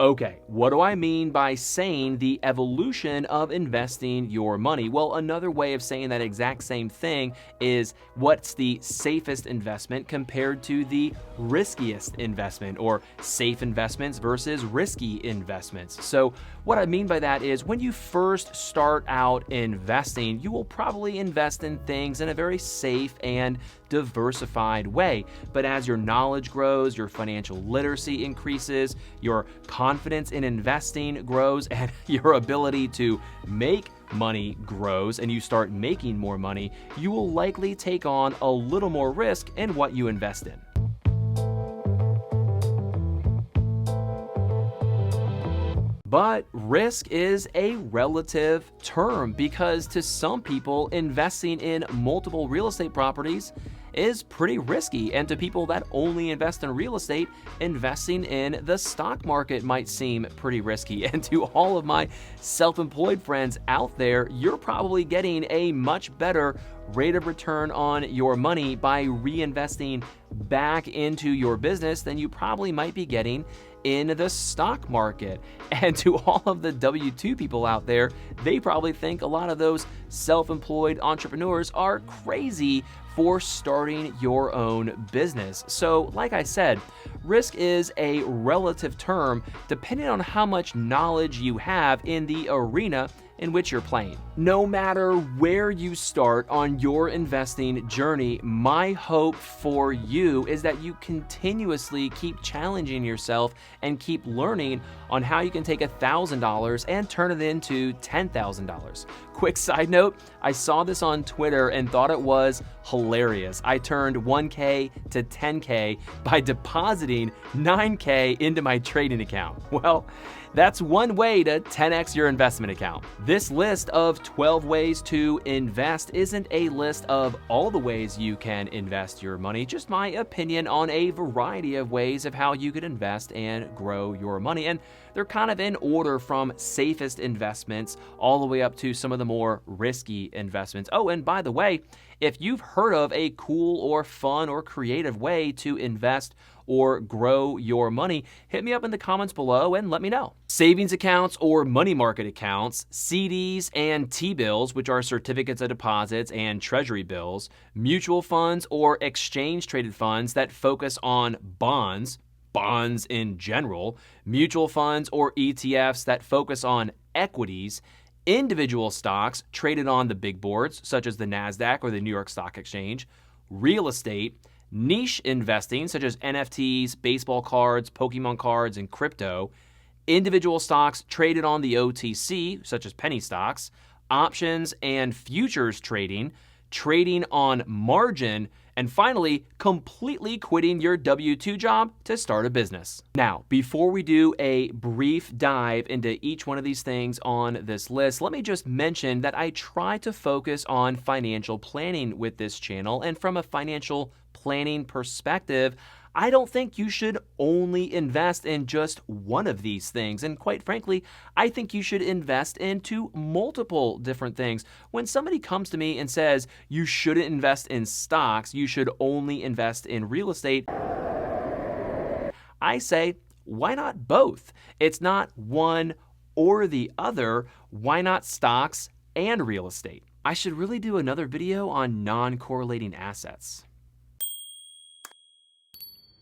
Okay, what do I mean by saying the evolution of investing your money? Well, another way of saying that exact same thing is what's the safest investment compared to the riskiest investment, or safe investments versus risky investments. So, what I mean by that is when you first start out investing, you will probably invest in things in a very safe and diversified way. But as your knowledge grows, your financial literacy increases, your confidence in investing grows, and your ability to make money grows, and you start making more money, you will likely take on a little more risk in what you invest in. But risk is a relative term because to some people, investing in multiple real estate properties is pretty risky. And to people that only invest in real estate, investing in the stock market might seem pretty risky. And to all of my self-employed friends out there, you're probably getting a much better rate of return on your money by reinvesting back into your business than you probably might be getting in the stock market. And to all of the W-2 people out there, they probably think a lot of those self-employed entrepreneurs are crazy for starting your own business. So, like I said, risk is a relative term depending on how much knowledge you have in the arena in which you're playing. No matter where you start on your investing journey, my hope for you is that you continuously keep challenging yourself and keep learning on how you can take $1,000 and turn it into $10,000. Quick side note, I saw this on Twitter and thought it was hilarious. I turned 1K to 10K by depositing 9K into my trading account. Well, that's one way to 10x your investment account. This list of 12 ways to invest isn't a list of all the ways you can invest your money, just my opinion on a variety of ways of how you could invest and grow your money. And they're kind of in order from safest investments all the way up to some of the more risky investments. Oh, and by the way, if you've heard of a cool or fun or creative way to invest or grow your money, hit me up in the comments below and let me know. Savings accounts or money market accounts, CDs and T-bills, which are certificates of deposits and treasury bills, mutual funds or exchange traded funds that focus on bonds in general, mutual funds or ETFs that focus on equities, individual stocks traded on the big boards, such as the NASDAQ or the New York Stock Exchange, real estate, niche investing, such as NFTs, baseball cards, Pokemon cards, and crypto, individual stocks traded on the OTC, such as penny stocks, options and futures trading, trading on margin, and finally, completely quitting your W-2 job to start a business. Now, before we do a brief dive into each one of these things on this list, let me just mention that I try to focus on financial planning with this channel, and from a financial planning perspective, I don't think you should only invest in just one of these things. And quite frankly, I think you should invest into multiple different things. When somebody comes to me and says, you shouldn't invest in stocks, you should only invest in real estate, I say, why not both? It's not one or the other. Why not stocks and real estate? I should really do another video on non-correlating assets.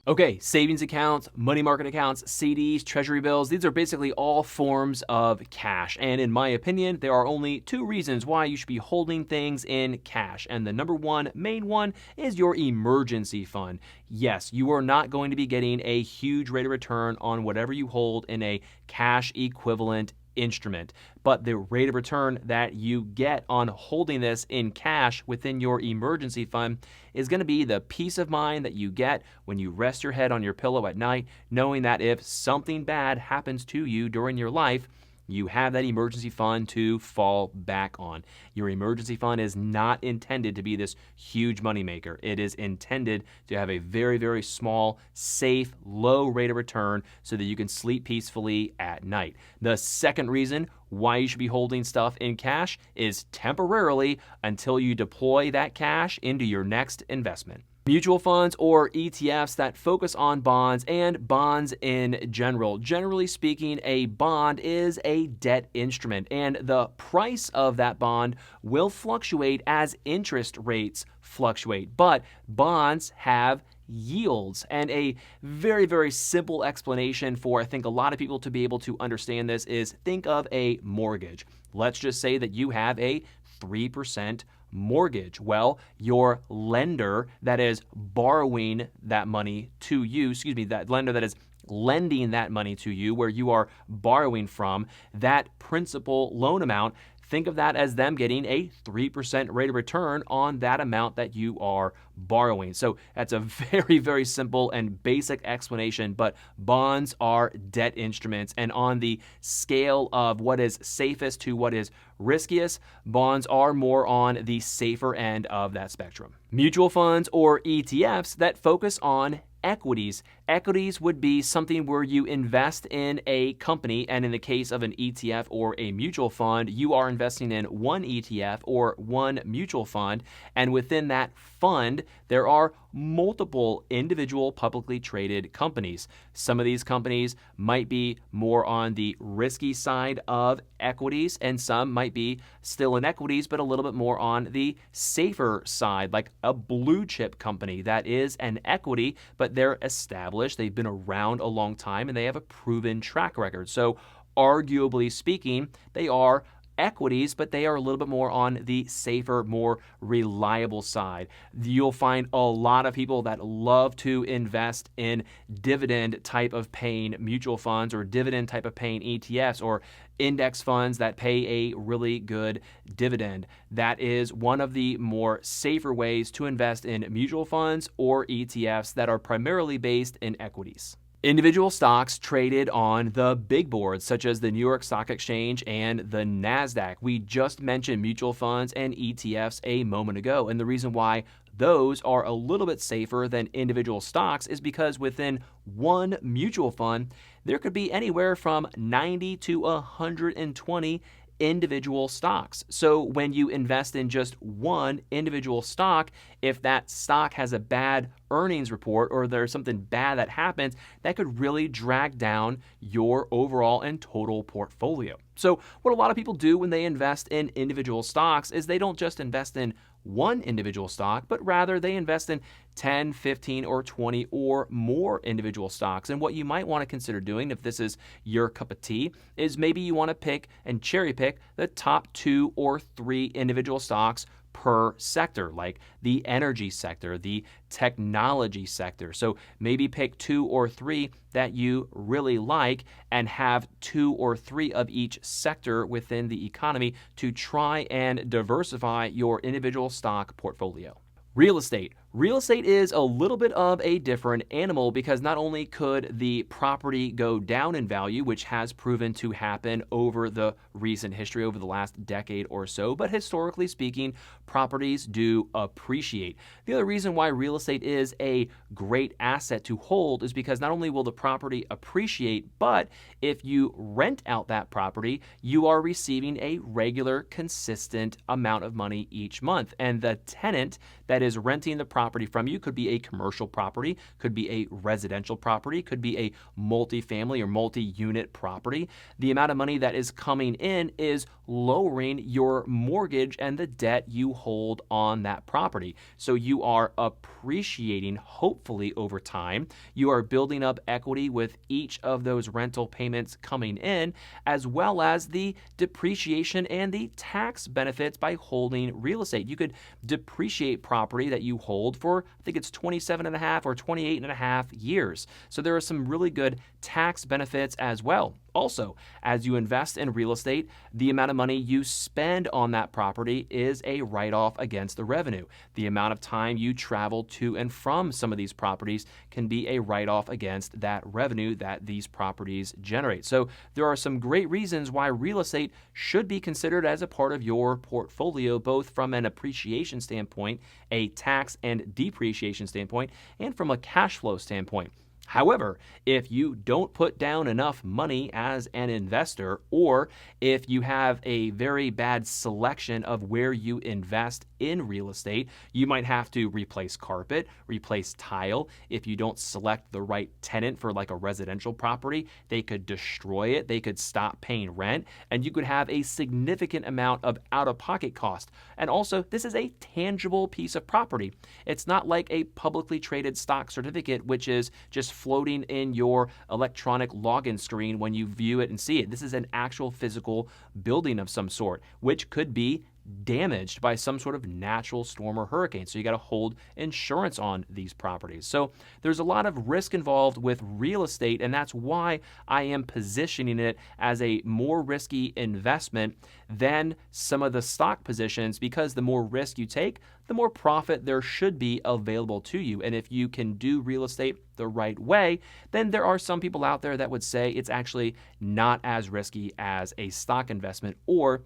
Okay, savings accounts, money market accounts, CDs, treasury bills, these are basically all forms of cash. And in my opinion, there are only two reasons why you should be holding things in cash. And the number one, main one, is your emergency fund. Yes, you are not going to be getting a huge rate of return on whatever you hold in a cash equivalent instrument, but the rate of return that you get on holding this in cash within your emergency fund is going to be the peace of mind that you get when you rest your head on your pillow at night, knowing that if something bad happens to you during your life, you have that emergency fund to fall back on. Your emergency fund is not intended to be this huge moneymaker. It is intended to have a very, very small, safe, low rate of return so that you can sleep peacefully at night. The second reason why you should be holding stuff in cash is temporarily until you deploy that cash into your next investment. Mutual funds or ETFs that focus on bonds and bonds in general. Generally speaking, a bond is a debt instrument, and the price of that bond will fluctuate as interest rates fluctuate. But bonds have yields. And a very, very simple explanation for, I think, a lot of people to be able to understand this is think of a mortgage. Let's just say that you have a 3% mortgage. Well, your lender that is borrowing that money to you, that lender that is lending that money to you, where you are borrowing from, that principal loan amount, think of that as them getting a 3% rate of return on that amount that you are borrowing. So that's a very, very simple and basic explanation, but bonds are debt instruments. And on the scale of what is safest to what is riskiest, bonds are more on the safer end of that spectrum. Mutual funds or ETFs that focus on equities. Equities would be something where you invest in a company, and in the case of an ETF or a mutual fund, you are investing in one ETF or one mutual fund, and within that fund, there are multiple individual publicly traded companies. Some of these companies might be more on the risky side of equities, and some might be still in equities, but a little bit more on the safer side, like a blue chip company that is an equity, but they're established, they've been around a long time, and they have a proven track record. So arguably speaking, they are equities, but they are a little bit more on the safer, more reliable side. You'll find a lot of people that love to invest in dividend type of paying mutual funds or dividend type of paying ETFs or index funds that pay a really good dividend. That is one of the more safer ways to invest in mutual funds or ETFs that are primarily based in equities. Individual stocks traded on the big boards, such as the New York Stock Exchange and the NASDAQ. We just mentioned mutual funds and ETFs a moment ago, and the reason why those are a little bit safer than individual stocks is because within one mutual fund, there could be anywhere from 90 to 120 individual stocks. So when you invest in just one individual stock, if that stock has a bad earnings report or there's something bad that happens, that could really drag down your overall and total portfolio. So what a lot of people do when they invest in individual stocks is they don't just invest in one individual stock, but rather they invest in 10, 15, or 20 or more individual stocks. And what you might want to consider doing, if this is your cup of tea, is maybe you want to pick and cherry pick the top 2 or 3 individual stocks per sector, like the energy sector, the technology sector. So maybe pick 2 or 3 that you really like and have 2 or 3 of each sector within the economy to try and diversify your individual stock portfolio. Real estate. Real estate is a little bit of a different animal because not only could the property go down in value, which has proven to happen over the recent history, over the last decade or so, but historically speaking, properties do appreciate. The other reason why real estate is a great asset to hold is because not only will the property appreciate, but if you rent out that property, you are receiving a regular, consistent amount of money each month. And the tenant that is renting the property from you could be a commercial property, could be a residential property, could be a multi-family or multi-unit property. The amount of money that is coming in is lowering your mortgage and the debt you hold on that property. So you are appreciating, hopefully over time. You are building up equity with each of those rental payments coming in, as well as the depreciation and the tax benefits by holding real estate. You could depreciate property that you hold for, I think it's 27 and a half or 28 and a half years. So there are some really good tax benefits as well. Also, as you invest in real estate, the amount of money you spend on that property is a write-off against the revenue. The amount of time you travel to and from some of these properties can be a write-off against that revenue that these properties generate. So there are some great reasons why real estate should be considered as a part of your portfolio, both from an appreciation standpoint, a tax and depreciation standpoint, and from a cash flow standpoint. However, if you don't put down enough money as an investor, or if you have a very bad selection of where you invest in real estate, you might have to replace carpet, replace tile. If you don't select the right tenant for like a residential property, they could destroy it, they could stop paying rent, and you could have a significant amount of out-of-pocket cost. And also, this is a tangible piece of property. It's not like a publicly traded stock certificate, which is just floating in your electronic login screen when you view it and see it. This is an actual physical building of some sort, which could be damaged by some sort of natural storm or hurricane. So you got to hold insurance on these properties. So there's a lot of risk involved with real estate, and that's why I am positioning it as a more risky investment than some of the stock positions, because the more risk you take, the more profit there should be available to you. And if you can do real estate the right way, then there are some people out there that would say it's actually not as risky as a stock investment, or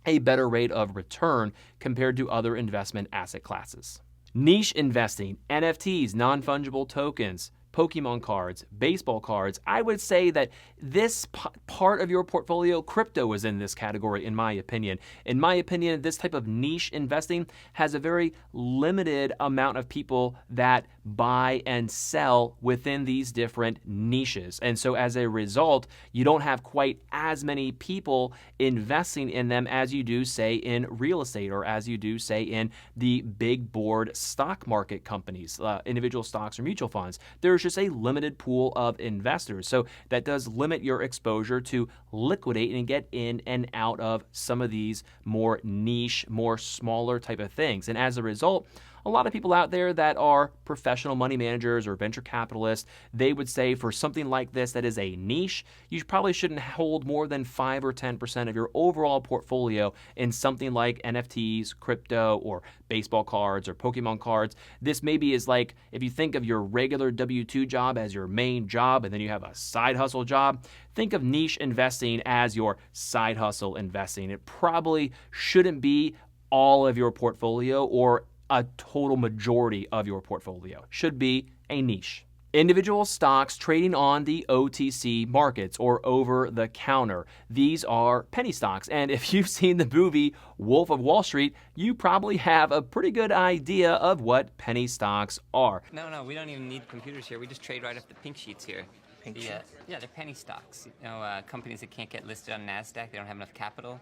a better rate of return compared to other investment asset classes. Niche investing, NFTs, non-fungible tokens, Pokemon cards, baseball cards. I would say that this part of your portfolio, crypto, is in this category, in my opinion. In my opinion, this type of niche investing has a very limited amount of people that buy and sell within these different niches. And so as a result, you don't have quite as many people investing in them as you do, say, in real estate, or as you do, say, in the big board stock market companies, individual stocks or mutual funds. There's just a limited pool of investors. So that does limit your exposure to liquidate and get in and out of some of these more niche, more smaller type of things. And as a result, a lot of people out there that are professional money managers or venture capitalists, they would say for something like this that is a niche, you probably shouldn't hold more than 5 or 10% of your overall portfolio in something like NFTs, crypto, or baseball cards or Pokemon cards. This maybe is like if you think of your regular W-2 job as your main job and then you have a side hustle job, think of niche investing as your side hustle investing. It probably shouldn't be all of your portfolio or a total majority of your portfolio. Should be a niche. Individual stocks trading on the OTC markets, or over the counter. These are penny stocks. And if you've seen the movie Wolf of Wall Street, you probably have a pretty good idea of what penny stocks are. No, we don't even need computers here. We just trade right off the pink sheets here. Pink sheets? Yeah, they're penny stocks. You know, companies that can't get listed on NASDAQ, they don't have enough capital.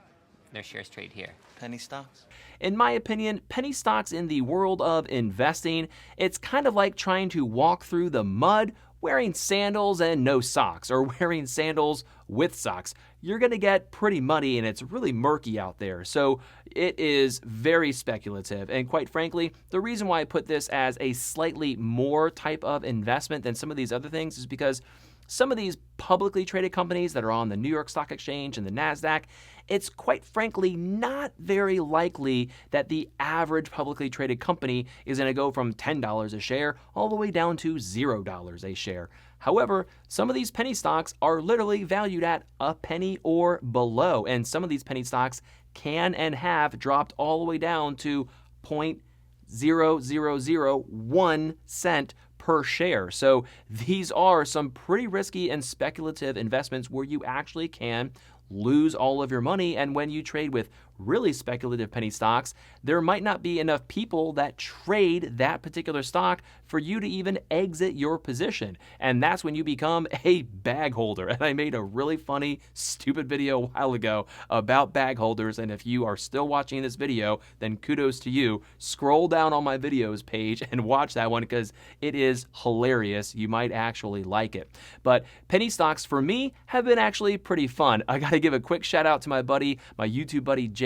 Their shares trade here. Penny stocks? In my opinion, penny stocks in the world of investing, it's kind of like trying to walk through the mud wearing sandals and no socks, or wearing sandals with socks. You're going to get pretty muddy, and it's really murky out there. So it is very speculative. And quite frankly, the reason why I put this as a slightly more type of investment than some of these other things is because some of these publicly traded companies that are on the New York Stock Exchange and the NASDAQ, it's quite frankly not very likely that the average publicly traded company is going to go from $10 a share all the way down to $0 a share. However, some of these penny stocks are literally valued at a penny or below, and some of these penny stocks can and have dropped all the way down to 0.0001 cent per share. So these are some pretty risky and speculative investments where you actually can lose all of your money. And when you trade with really speculative penny stocks, there might not be enough people that trade that particular stock for you to even exit your position. And that's when you become a bag holder. And I made a really funny, stupid video a while ago about bag holders. And if you are still watching this video, then kudos to you. Scroll down on my videos page and watch that one because it is hilarious. You might actually like it. But penny stocks for me have been actually pretty fun. I got to give a quick shout out to my buddy, my YouTube buddy, Jaden.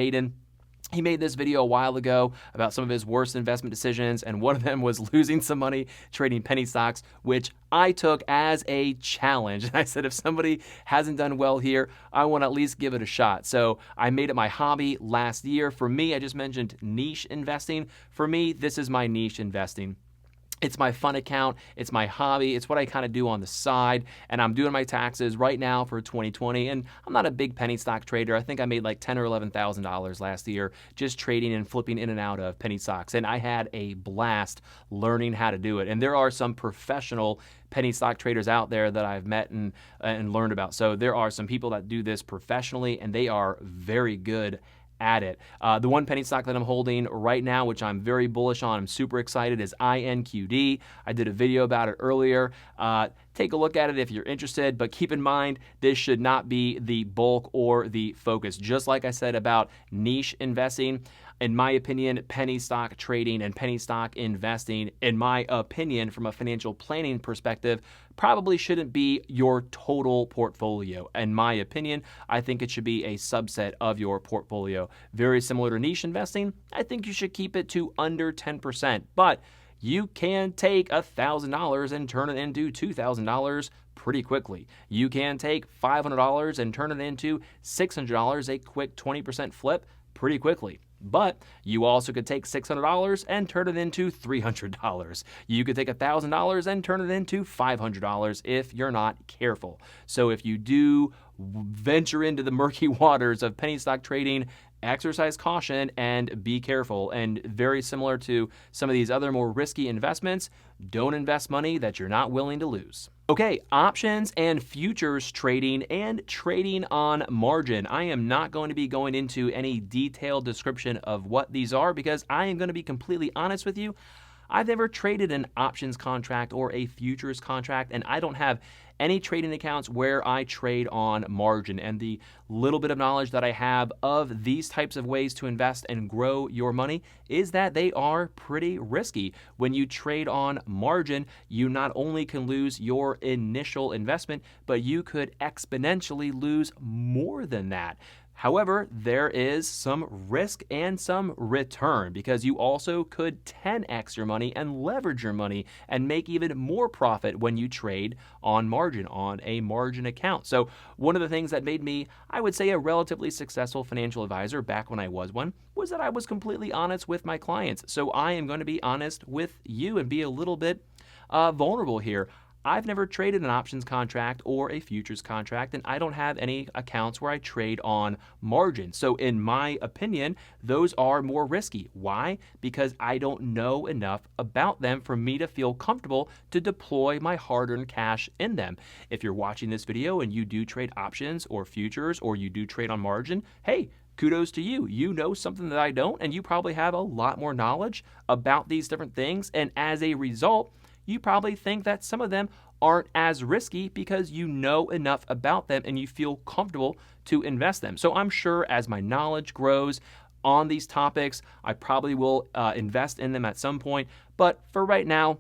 He made this video a while ago about some of his worst investment decisions, and one of them was losing some money trading penny stocks, which I took as a challenge. And I said, if somebody hasn't done well here, I want to at least give it a shot. So I made it my hobby last year. For me, I just mentioned niche investing. For me, this is my niche investing. It's my fun account. It's my hobby. It's what I kind of do on the side. And I'm doing my taxes right now for 2020. And I'm not a big penny stock trader. I think I made like $10,000 or $11,000 last year just trading and flipping in and out of penny stocks. And I had a blast learning how to do it. And there are some professional penny stock traders out there that I've met and learned about. So there are some people that do this professionally, and they are very good at it. The one penny stock that I'm holding right now, which I'm very bullish on, I'm super excited, is INQD. I did a video about it earlier. Take a look at it if you're interested, but keep in mind, this should not be the bulk or the focus. Just like I said about niche investing, in my opinion, penny stock trading and penny stock investing, in my opinion, from a financial planning perspective, probably shouldn't be your total portfolio. In my opinion, I think it should be a subset of your portfolio. Very similar to niche investing, I think you should keep it to under 10%, but you can take $1,000 and turn it into $2,000 pretty quickly. You can take $500 and turn it into $600, a quick 20% flip pretty quickly. But you also could take $600 and turn it into $300. You could take $1,000 and turn it into $500 if you're not careful. So if you do venture into the murky waters of penny stock trading, exercise caution and be careful. And very similar to some of these other more risky investments, don't invest money that you're not willing to lose. Okay, options and futures trading and trading on margin. I am not going to be going into any detailed description of what these are because I am going to be completely honest with you. I've never traded an options contract or a futures contract, and I don't have any trading accounts where I trade on margin. And the little bit of knowledge that I have of these types of ways to invest and grow your money is that they are pretty risky. When you trade on margin, you not only can lose your initial investment, but you could exponentially lose more than that. However, there is some risk and some return because you also could 10x your money and leverage your money and make even more profit when you trade on margin, on a margin account. So one of the things that made me, I would say, a relatively successful financial advisor back when I was one was that I was completely honest with my clients. So I am going to be honest with you and be a little bit vulnerable here. I've never traded an options contract or a futures contract, and I don't have any accounts where I trade on margin. So in my opinion, those are more risky. Why? Because I don't know enough about them for me to feel comfortable to deploy my hard-earned cash in them. If you're watching this video and you do trade options or futures or you do trade on margin, hey, kudos to you. You know something that I don't, and you probably have a lot more knowledge about these different things. And as a result, you probably think that some of them aren't as risky because you know enough about them and you feel comfortable to invest them. So I'm sure as my knowledge grows on these topics, I probably will invest in them at some point. But for right now,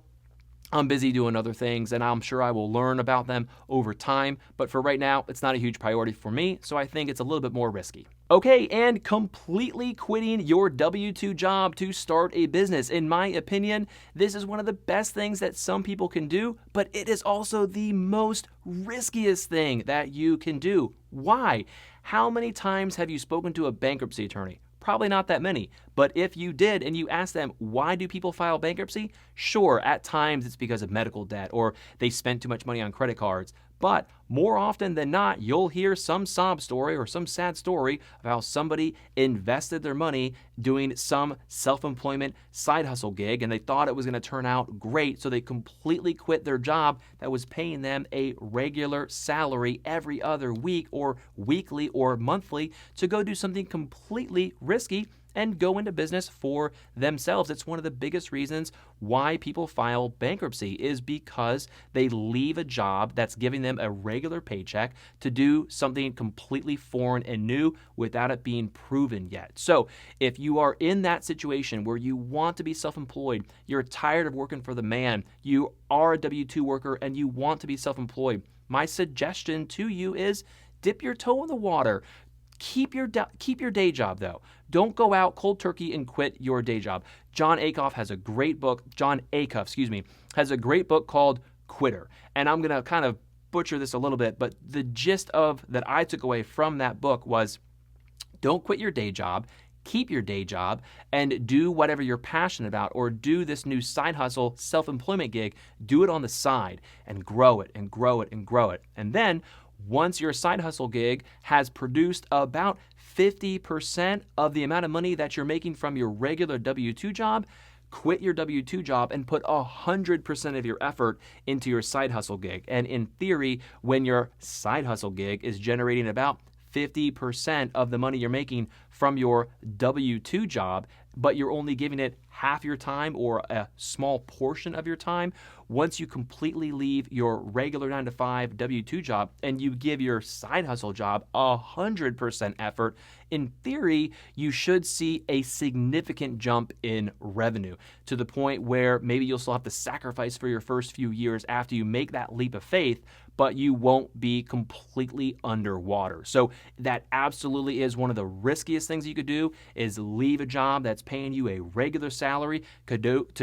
I'm busy doing other things, and I'm sure I will learn about them over time. But for right now, it's not a huge priority for me, so I think it's a little bit more risky. Okay, and completely quitting your W-2 job to start a business. In my opinion, this is one of the best things that some people can do, but it is also the most riskiest thing that you can do. Why? How many times have you spoken to a bankruptcy attorney? Probably not that many, but if you did and you ask them, why do people file bankruptcy? Sure, at times it's because of medical debt or they spent too much money on credit cards. But more often than not, you'll hear some sob story or some sad story of how somebody invested their money doing some self-employment side hustle gig and they thought it was going to turn out great, so they completely quit their job that was paying them a regular salary every other week or weekly or monthly to go do something completely risky and go into business for themselves. It's one of the biggest reasons why people file bankruptcy is because they leave a job that's giving them a regular paycheck to do something completely foreign and new without it being proven yet. So if you are in that situation where you want to be self-employed, you're tired of working for the man, you are a W-2 worker and you want to be self-employed, my suggestion to you is dip your toe in the water. Keep your day job, though. Don't go out cold turkey and quit your day job. John Acuff has a great book has a great book called Quitter. And I'm going to kind of butcher this a little bit, but the gist of that I took away from that book was don't quit your day job. keep your day job and do whatever you're passionate about, or do this new side hustle, self-employment gig. Do it on the side and grow it and grow it and grow it. And then once your side hustle gig has produced about 50% of the amount of money that you're making from your regular W-2 job, quit your W-2 job and put 100% of your effort into your side hustle gig. And in theory, when your side hustle gig is generating about 50% of the money you're making from your W-2 job, but you're only giving it half your time or a small portion of your time, once you completely leave your regular 9-to-5 W-2 job and you give your side hustle job 100% effort, in theory, you should see a significant jump in revenue to the point where maybe you'll still have to sacrifice for your first few years after you make that leap of faith, but you won't be completely underwater. So that absolutely is one of the riskiest things you could do, is leave a job that's paying you a regular salary to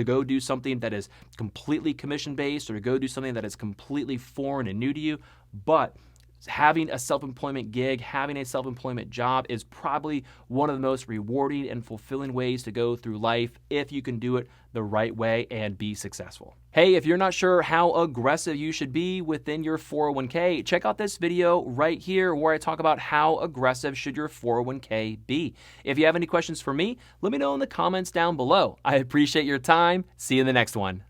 go do something that is completely commission-based, or to go do something that is completely foreign and new to you. But having a self-employment gig, having a self-employment job is probably one of the most rewarding and fulfilling ways to go through life if you can do it the right way and be successful. Hey, if you're not sure how aggressive you should be within your 401k, check out this video right here where I talk about how aggressive should your 401k be. If you have any questions for me, let me know in the comments down below. I appreciate your time. See you in the next one.